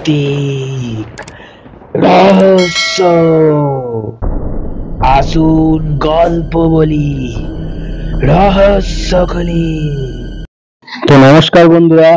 সাংঘাতিক রহস্য। আসুন গল্প বলি, রহস্য খুলি। তো নমস্কার বন্ধুরা,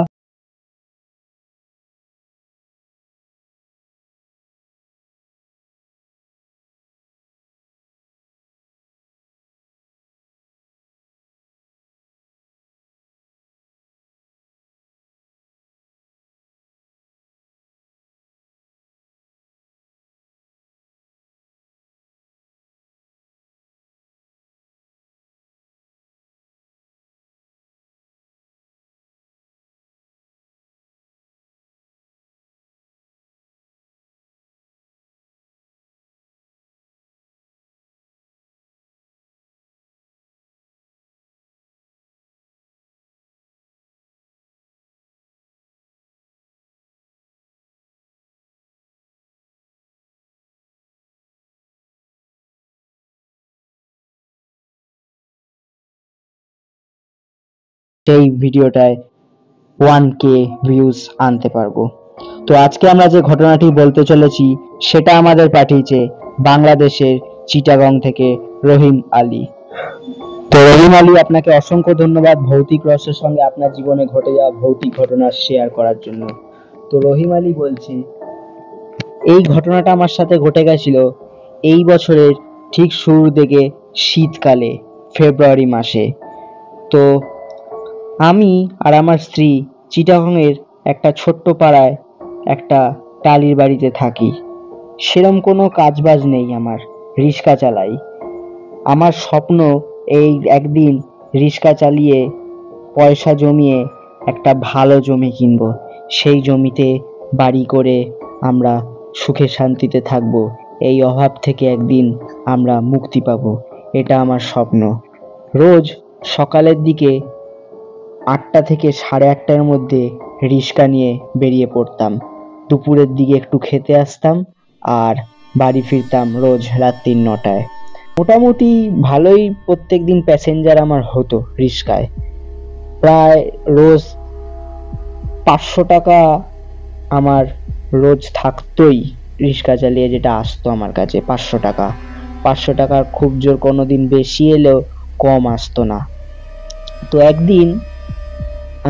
সেই ভিডিওটায় 1K ভিউজ আনতে পারবো। তো আজকে আমরা যে ঘটনাটি বলতে চলেছি সেটা আমাদের পাঠিয়েছে বাংলাদেশের চিটাগং থেকে রহিম আলী। তো রহিম আলী, আপনাকে অসংখ্য ধন্যবাদ ভৌতিক রহস্যের সঙ্গে আপনার জীবনে ঘটে যাওয়া ভৌতিক ঘটনা শেয়ার করার জন্য। তো রহিম আলী বলছি, এই ঘটনাটা আমার সাথে ঘটে গেছিল এই বছরের ঠিক শুরুর দিকে, শীতকালে, ফেব্রুয়ারি মাসে। তো আমি আর আমার স্ত্রী চিটাগংয়ের একটা ছোট্ট পাড়ায় একটা টালির বাড়িতে থাকি। সেরম কোনো কাজবাজ নেই আমার, রিক্সা চালাই। আমার স্বপ্ন এই একদিন রিক্সা চালিয়ে পয়সা জমিয়ে একটা ভালো জমি কিনবো, সেই জমিতে বাড়ি করে আমরা সুখে শান্তিতে থাকবো, এই অভাব থেকে একদিন আমরা মুক্তি পাবো, এটা আমার স্বপ্ন। রোজ সকালের দিকে 8টা থেকে 8:30টার মধ্যে রিক্সা নিয়ে বেরিয়ে পড়তাম। দুপুরের দিকে একটু খেতে আসতাম আর বাড়ি ফিরতাম রোজ রাত্রি 9টায়। মোটামুটি ভালোই প্রত্যেকদিন প্যাসেঞ্জার আমার হতো রিক্সায়। প্রায় রোজ 500 টাকা আমার রোজ থাকতোই রিক্সা চালিয়ে, যেটা আসতো আমার কাছে 500 টাকা। 500 টাকার খুব জোর কোনোদিন বেশি এলেও কম আসতো না। তো একদিন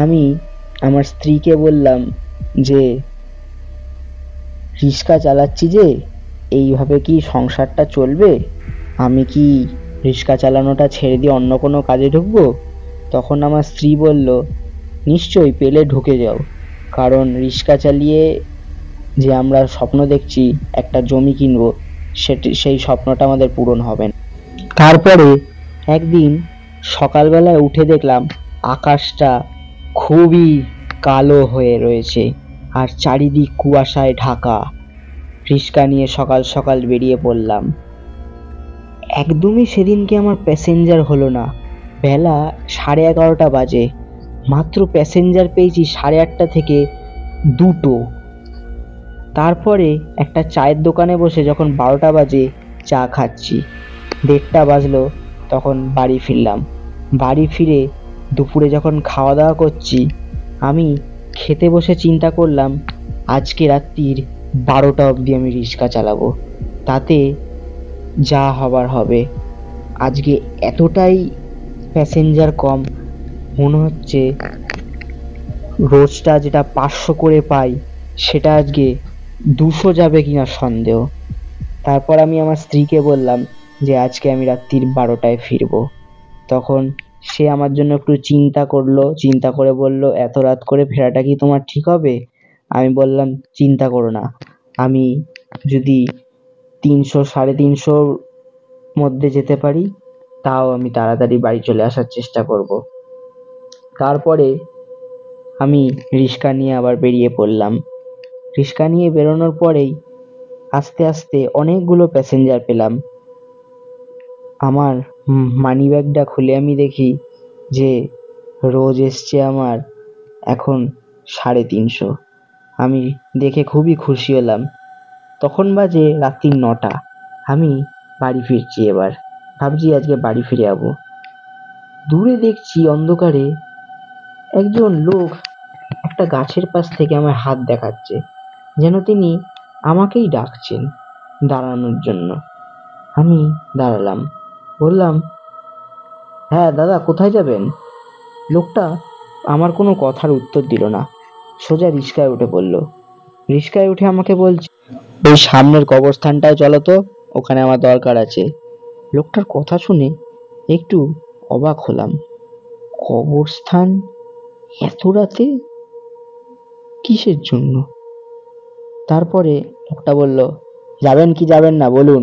আমি আমার স্ত্রীকে বললাম যে, রিক্সা চালাচ্ছি যে, এইভাবে কি সংসারটা চলবে? আমি কি রিক্সা চালানোটা ছেড়ে দিয়ে অন্য কোনো কাজে ঢুকবো? তখন আমার স্ত্রী বলল, নিশ্চয়ই, পেলে ঢুকে যাও, কারণ রিক্সা চালিয়ে যে আমরা স্বপ্ন দেখছি একটা জমি কিনবো, সেই স্বপ্নটা আমাদের পূরণ হবে না। তারপরে একদিন সকালবেলায় উঠে দেখলাম আকাশটা খুবই কালো হয়ে রয়েছে আর চারিদিক কুয়াশায় ঢাকা। রিক্সা নিয়ে সকাল সকাল বেরিয়ে পড়লাম। একদমই সেদিনকে আমার প্যাসেঞ্জার হলো না। বেলা 11:30 বাজে, মাত্র প্যাসেঞ্জার পেয়েছি 8:30 থেকে 2টো। তারপরে একটা চায়ের দোকানে বসে যখন 12টা বাজে চা খাচ্ছি, 1:30টা বাজলো, তখন বাড়ি ফিরলাম। বাড়ি ফিরে দুপুরে যখন খাওয়া দাওয়া করছি, আমি খেতে বসে চিন্তা করলাম আজকে রাত্রির 12টা অবধি আমি রিক্সা চালাবো, তাতে যা হবার হবে। আজকে এতটাই প্যাসেঞ্জার কম, মনে হচ্ছে রোজটা যেটা 500 করে পাই সেটা আজকে 200 যাবে কিনা সন্দেহ। তারপর আমি আমার স্ত্রীকে বললাম যে আজকে আমি রাত্রির 12টায় ফিরবো। তখন সে আমার জন্য একটু চিন্তা করলো, চিন্তা করে বলল, এত রাত করে ফেরাটা কি তোমার ঠিক হবে? আমি বললাম, চিন্তা করো না, আমি যদি 300 350 মধ্যে যেতে পারি তাও আমি তাড়াতাড়ি বাড়ি চলে আসার চেষ্টা করব। তারপরে আমি রিক্সা নিয়ে আবার বেরিয়ে পড়লাম। রিক্সা নিয়ে বেরোনোর পরেই আস্তে আস্তে অনেকগুলো প্যাসেঞ্জার পেলাম। আমার মানি ব্যাগটা খুলে আমি দেখি যে রোজ এসছে আমার এখন 350। আমি দেখে খুবই খুশি হলাম। তখন বাজে রাত্রি 9টা। আমি বাড়ি ফিরছি, এবার ভাবছি আজকে বাড়ি ফিরে যাবো। দূরে দেখছি অন্ধকারে একজন লোক একটা গাছের পাশ থেকে আমার হাত দেখাচ্ছে। যেন তিনি আমাকেই ডাকছেন দাঁড়ানোর জন্য। আমি দাঁড়ালাম, বললাম, হ্যাঁ দাদা, কোথায় যাবেন? লোকটা আমার কোনো কথার উত্তর দিল না, সোজা রিস্কায় উঠে পড়ল। রিস্কায় উঠে আমাকে বলছে, ওই সামনের কবরস্থানটায় চলো তো, ওখানে আমার দরকার আছে। লোকটার কথা শুনে একটু অবাক হলাম। কবরস্থান এত রাতে, কিসের জন্য? তারপরে লোকটা বলল, যাবেন কি যাবেন না বলুন।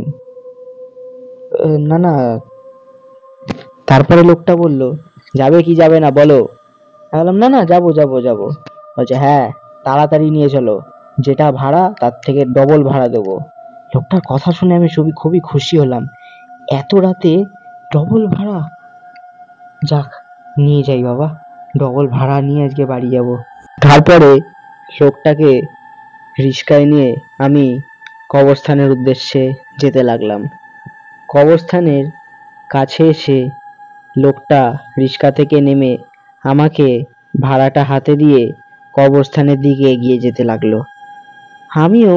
না না। তারপরে লোকটা বলল, যাবে কি যাবে না বলো। আমি বললাম, না না, যাবো যাবো যাবো। বলছে, হ্যাঁ তাড়াতাড়ি নিয়ে চলো, যেটা ভাড়া তার থেকে ডবল ভাড়া দেবো। লোকটার কথা শুনে আমি খুবই খুশি হলাম। এত রাতে ডবল ভাড়া! যাক, নিয়ে যাই বাবা, ডবল ভাড়া নিয়ে আজকে বাড়ি যাব। তারপরে লোকটাকে রিস্কায় নিয়ে আমি কবরস্থানের উদ্দেশ্যে যেতে লাগলাম। কবরস্থানের কাছে এসে লোকটা রিস্কা থেকে নেমে আমাকে ভাড়াটা হাতে দিয়ে কবরস্থানের দিকে এগিয়ে যেতে লাগলো। আমিও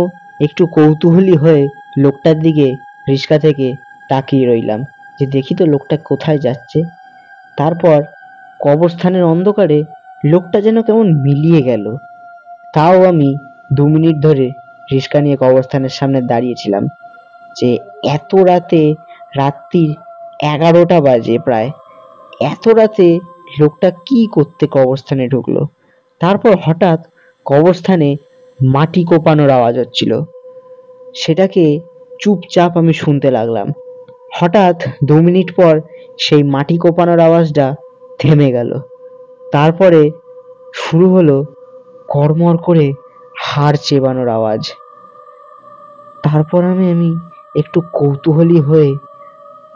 একটু কৌতূহলী হয়ে লোকটার দিকে রিস্কা থেকে তাকিয়ে রইলাম, যে দেখি তো লোকটা কোথায় যাচ্ছে। তারপর কবরস্থানের অন্ধকারে লোকটা যেন কেমন মিলিয়ে গেল। তাও আমি 2 মিনিট ধরে রিস্কা নিয়ে কবরস্থানের সামনে দাঁড়িয়েছিলাম, যে এত রাতে, রাত্রির 11টা বাজে প্রায়, এত রাতে লোকটা কি করতে কবরস্থানে ঢুকলো। তারপর হঠাৎ কবরস্থানে মাটি কোপানোর আওয়াজ হচ্ছিল, সেটাকে চুপচাপ আমি শুনতে লাগলাম। হঠাৎ 2 মিনিট পর সেই মাটি কোপানোর আওয়াজটা থেমে গেল। তারপরে শুরু হলো কড়মড় করে হাড় চেবানোর আওয়াজ। তারপর আমি একটু কৌতূহলী হয়ে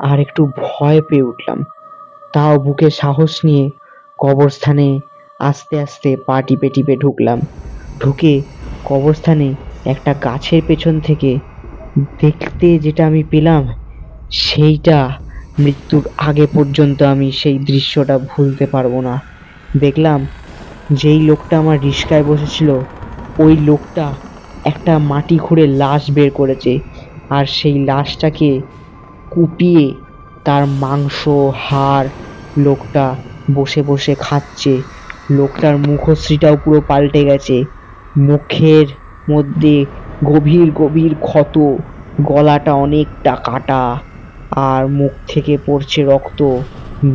আর একটু ভয় পেয়ে উঠলাম। তাও বুকে সাহস নিয়ে কবরস্থানে আস্তে আস্তে পা টিপে টিপে ঢুকলাম। ঢুকে কবরস্থানে একটা গাছের পেছন থেকে দেখতে যেটা আমি পেলাম, সেইটা মৃত্যুর আগে পর্যন্ত আমি সেই দৃশ্যটা ভুলতে পারবো না। দেখলাম যেই লোকটা আমার রিস্কায় বসেছিল, ওই লোকটা একটা মাটি খুঁড়ে লাশ বের করেছে, আর সেই লাশটাকে কুপিয়ে তার মাংস, হাড় লোকটা বসে বসে খাচ্ছে। লোকটার মুখশ্রীটাও পুরো পাল্টে গেছে, মুখের মধ্যে গভীর গভীর ক্ষত, গলাটা অনেকটা কাটা, আর মুখ থেকে পড়ছে রক্ত,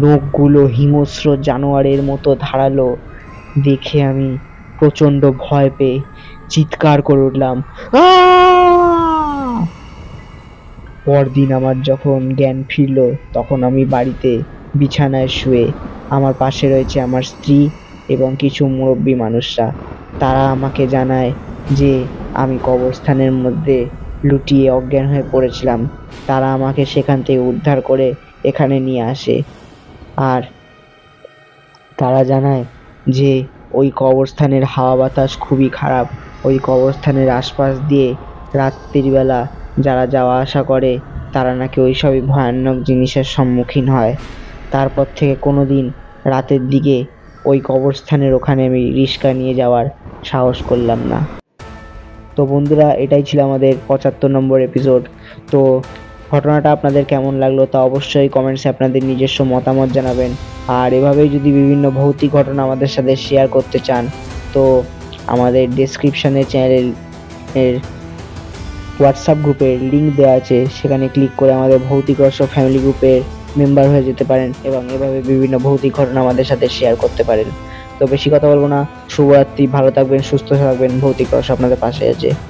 নখগুলো হিংস্র জানোয়ারের মতো ধারালো। দেখে আমি প্রচন্ড ভয় পেয়ে চিৎকার করে উঠলাম, আহ! পরদিন আমার যখন জ্ঞান ফিরল, তখন আমি বাড়িতে বিছানায় শুয়ে, আমার পাশে রয়েছে আমার স্ত্রী এবং কিছু মুরব্বী মানুষরা। তারা আমাকে জানায় যে আমি কবরস্থানের মধ্যে লুটিয়ে অজ্ঞান হয়ে পড়েছিলাম। তারা আমাকে সেখান থেকে উদ্ধার করে এখানে নিয়ে আসে, আর তারা জানায় যে ওই কবরস্থানের হাওয়া বাতাস খুবই খারাপ। ওই কবরস্থানের আশপাশ দিয়ে রাত্রির বেলা যারা যাওয়া আসা করে, তারা নাকি ওইসবই ভয়ানক জিনিসের সম্মুখীন হয়। তারপর থেকে কোনোদিন রাতের দিকে ওই কবরস্থানের ওখানে আমি রিস্কা নিয়ে যাওয়ার সাহস করলাম না। তো বন্ধুরা, এটাই ছিল আমাদের 75 নম্বর এপিসোড। তো ঘটনাটা আপনাদের কেমন লাগলো তা অবশ্যই কমেন্টসে আপনাদের নিজস্ব মতামত জানাবেন। আর এভাবেই যদি বিভিন্ন ভৌতিক ঘটনা আমাদের সাথে শেয়ার করতে চান, তো আমাদের ডেসক্রিপশনে চ্যানেলের হোয়াটসঅ্যাপ গ্রুপের লিঙ্ক দেওয়া আছে, সেখানে ক্লিক করে আমাদের ভৌতিক রহস্য ফ্যামিলি গ্রুপের মেম্বার হয়ে যেতে পারেন এবং এভাবে বিভিন্ন ভৌতিক ঘটনা আমাদের সাথে শেয়ার করতে পারেন। তো বেশি কথা বলবো না, শুভরাত্রি, ভালো থাকবেন, সুস্থ থাকবেন, ভৌতিক রহস্য আপনাদের পাশে আছে।